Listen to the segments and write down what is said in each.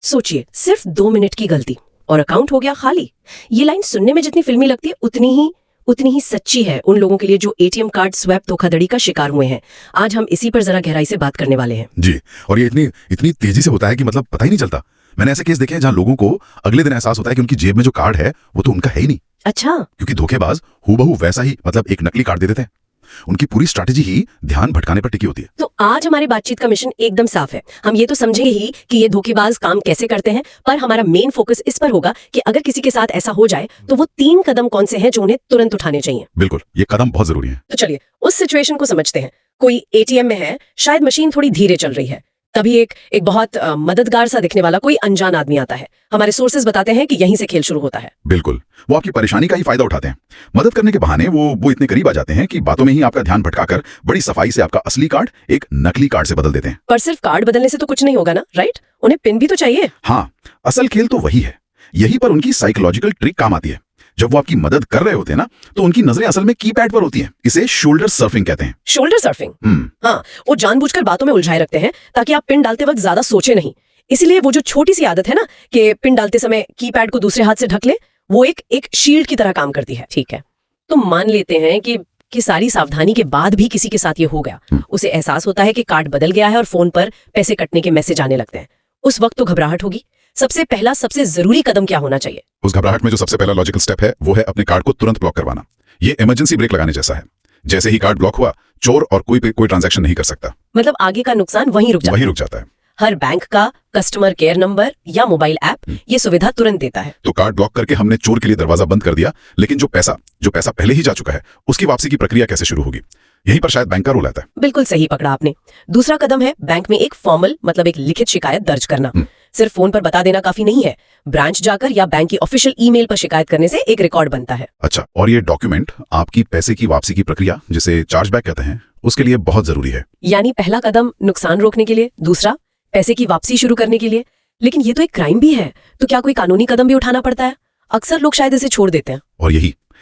सोचिए, सिर्फ 2 मिनट की गलती और अकाउंट हो गया खाली। ये लाइन सुनने में जितनी फिल्मी लगती है उतनी ही सच्ची है उन लोगों के लिए जो एटीएम कार्ड स्वैप धोखाधड़ी का शिकार हुए हैं। आज हम इसी पर जरा गहराई से बात करने वाले हैं। जी, और ये इतनी तेजी से होता है कि मतलब पता ही नहीं चलता। मैंने ऐसे केस देखे हैं जहां लोगों को अगले दिन एहसास होता है कि उनकी जेब में जो कार्ड है वो तो उनका है ही नहीं। अच्छा, क्योंकि धोखेबाज हूबहू वैसा ही मतलब एक नकली कार्ड दे देते हैं। उनकी पूरी स्ट्रैटेजी ही ध्यान भटकाने पर टिकी होती है। तो आज हमारी बातचीत का मिशन एकदम साफ है। हम ये तो समझेंगे ही कि ये धोखेबाज काम कैसे करते हैं, पर हमारा मेन फोकस इस पर होगा कि अगर किसी के साथ ऐसा हो जाए तो वो 3 कदम कौन से हैं जो उन्हें तुरंत उठाने चाहिए। बिल्कुल, ये कदम बहुत जरूरी है। तो चलिए उस सिचुएशन को समझते हैं। कोई एटीएम में है, शायद मशीन थोड़ी धीरे चल रही है। तभी एक बहुत मददगार सा दिखने वाला कोई अनजान आदमी आता है। हमारे सोर्सेज बताते हैं कि यहीं से खेल शुरू होता है। बिल्कुल, वो आपकी परेशानी का ही फायदा उठाते हैं। मदद करने के बहाने वो इतने करीब आ जाते हैं कि बातों में ही आपका ध्यान भटकाकर बड़ी सफाई से आपका असली कार्ड एक नकली कार्ड से बदल देते हैं। पर सिर्फ कार्ड बदलने से तो कुछ नहीं होगा ना, राइट? उन्हें पिन भी तो चाहिए। हाँ, असल खेल तो वही है। यही पर उनकी साइकोलॉजिकल ट्रिक काम आती है। जब वो आपकी मदद कर रहे होते हैं ना, तो उनकी नजरें असल में कीपैड पर होती हैं। इसे शोल्डर सर्फिंग कहते हैं। Shoulder surfing? हाँ, वो जानबूझकर बातों में उलझाए रखते हैं ताकि आप पिन डालते वक्त ज्यादा सोचे नहीं। इसीलिए वो जो छोटी सी आदत है ना कि पिन डालते समय कीपैड को दूसरे हाथ से ढक ले, वो एक शील्ड की तरह काम करती है। ठीक है, तो मान लेते हैं कि सारी सावधानी के बाद भी किसी के साथ ये हो गया। उसे एहसास होता है कि कार्ड बदल गया है और फोन पर पैसे कटने के मैसेज आने लगते हैं। उस वक्त तो घबराहट होगी। सबसे जरूरी कदम क्या होना चाहिए? उस घबराहट में जो सबसे पहला लॉजिकल स्टेप है वो है अपने कार्ड को तुरंत ब्लॉक करवाना। ये इमरजेंसी ब्रेक लगाने जैसा है। जैसे ही कार्ड ब्लॉक हुआ, चोर और कोई ट्रांजैक्शन नहीं कर सकता। मतलब आगे का नुकसान वहीं रुक जाता है। हर बैंक का कस्टमर केयर नंबर या मोबाइल ऐप ये सुविधा तुरंत देता है। तो कार्ड ब्लॉक करके हमने चोर के लिए दरवाजा बंद कर दिया, लेकिन जो पैसा पहले ही जा चुका है उसकी वापसी की प्रक्रिया कैसे शुरू होगी? यहीं पर शायद बैंक का रोल आता है। बिल्कुल सही पकड़ा आपने। दूसरा कदम है बैंक में एक फॉर्मल मतलब एक लिखित शिकायत दर्ज करना। सिर्फ फोन पर बता देना काफी नहीं है। ब्रांच जाकर या बैंक की ऑफिशियल ईमेल पर शिकायत करने से एक रिकॉर्ड बनता है। अच्छा, और ये डॉक्यूमेंट आपकी पैसे की वापसी की प्रक्रिया, जिसे चार्जबैक कहते हैं, उसके लिए बहुत जरूरी है। यानी पहला कदम नुकसान रोकने के लिए, दूसरा पैसे की वापसी शुरू करने के लिए। लेकिन ये तो एक क्राइम भी है, तो क्या कोई कानूनी कदम भी उठाना पड़ता है? अक्सर लोग शायद इसे छोड़ देते हैं। और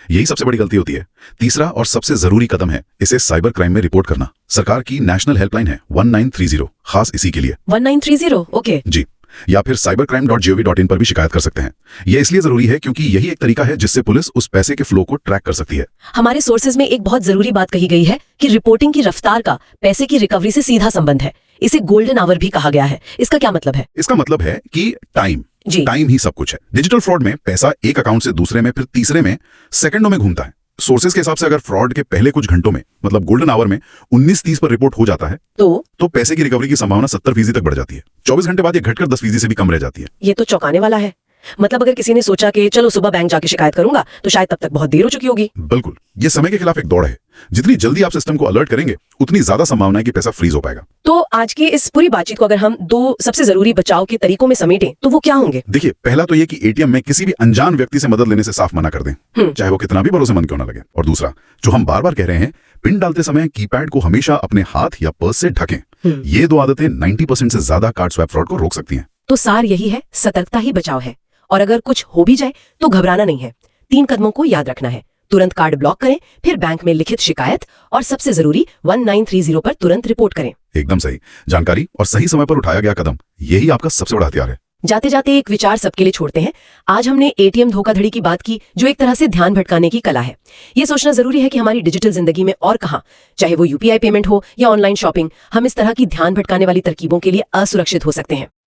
यही सबसे बड़ी गलती होती है। तीसरा और सबसे जरूरी कदम है इसे साइबर क्राइम में रिपोर्ट करना। सरकार की नेशनल हेल्पलाइन है 1930, खास इसी के लिए। 1930, ओके जी, या फिर cybercrime.gov.in पर भी शिकायत कर सकते हैं। यह इसलिए जरूरी है क्योंकि यही एक तरीका है जिससे पुलिस उस पैसे के फ्लो को ट्रैक कर सकती है। हमारे सोर्सेज में एक बहुत जरूरी बात कही गई है कि रिपोर्टिंग की रफ्तार का पैसे की रिकवरी से सीधा संबंध है। इसे गोल्डन आवर भी कहा गया है। इसका क्या मतलब है? इसका मतलब है कि टाइम ही सब कुछ है। डिजिटल फ्रॉड में पैसा एक अकाउंट से दूसरे में फिर तीसरे में सेकंडों में घूमता है। सोर्सेज के हिसाब से अगर फ्रॉड के पहले कुछ घंटों में मतलब गोल्डन आवर में 19:30 पर रिपोर्ट हो जाता है तो पैसे की रिकवरी की संभावना 70% तक बढ़ जाती है। 24 घंटे बाद ये घटकर 10% से भी कम रह जाती है। ये तो चौंकाने वाला है। मतलब अगर किसी ने सोचा कि चलो सुबह बैंक जाके शिकायत करूंगा, तो शायद तब तक बहुत देर हो चुकी होगी। बिल्कुल, ये समय के खिलाफ एक दौड़ है। जितनी जल्दी आप सिस्टम को अलर्ट करेंगे उतनी ज्यादा संभावना है कि पैसा फ्रीज हो पाएगा। तो आज की इस पूरी बातचीत को अगर हम 2 सबसे जरूरी बचाव के तरीकों में समेटें तो वो क्या होंगे? देखिए, पहला तो ये कि एटीएम में किसी भी अनजान व्यक्ति से मदद लेने से साफ मना कर दें, चाहे वो कितना भी भरोसेमंद क्यों ना लगे। और दूसरा, जो हम बार बार कह रहे हैं, पिन डालते समय कीपैड को हमेशा अपने हाथ या पर्स से ढकें। ये 2 आदतें 90% से ज्यादा कार्ड स्वैप फ्रॉड को रोक सकती हैं। तो सार यही है, सतर्कता ही बचाव है। और अगर कुछ हो भी जाए तो घबराना नहीं है। 3 कदमों को याद रखना है। तुरंत कार्ड ब्लॉक करें, फिर बैंक में लिखित शिकायत, और सबसे जरूरी 1930 पर तुरंत रिपोर्ट करें। एकदम सही जानकारी और सही समय पर उठाया गया कदम, यही आपका सबसे बड़ा हथियार है। जाते जाते एक विचार सबके लिए छोड़ते हैं। आज हमने एटीएम धोखाधड़ी की बात की, जो एक तरह से ध्यान भटकाने की कला है। ये सोचना जरूरी है कि हमारी डिजिटल जिंदगी में और कहां, चाहे वो यूपीआई पेमेंट हो या ऑनलाइन शॉपिंग, हम इस तरह की ध्यान भटकाने वाली तरकीबों के लिए असुरक्षित हो सकते हैं।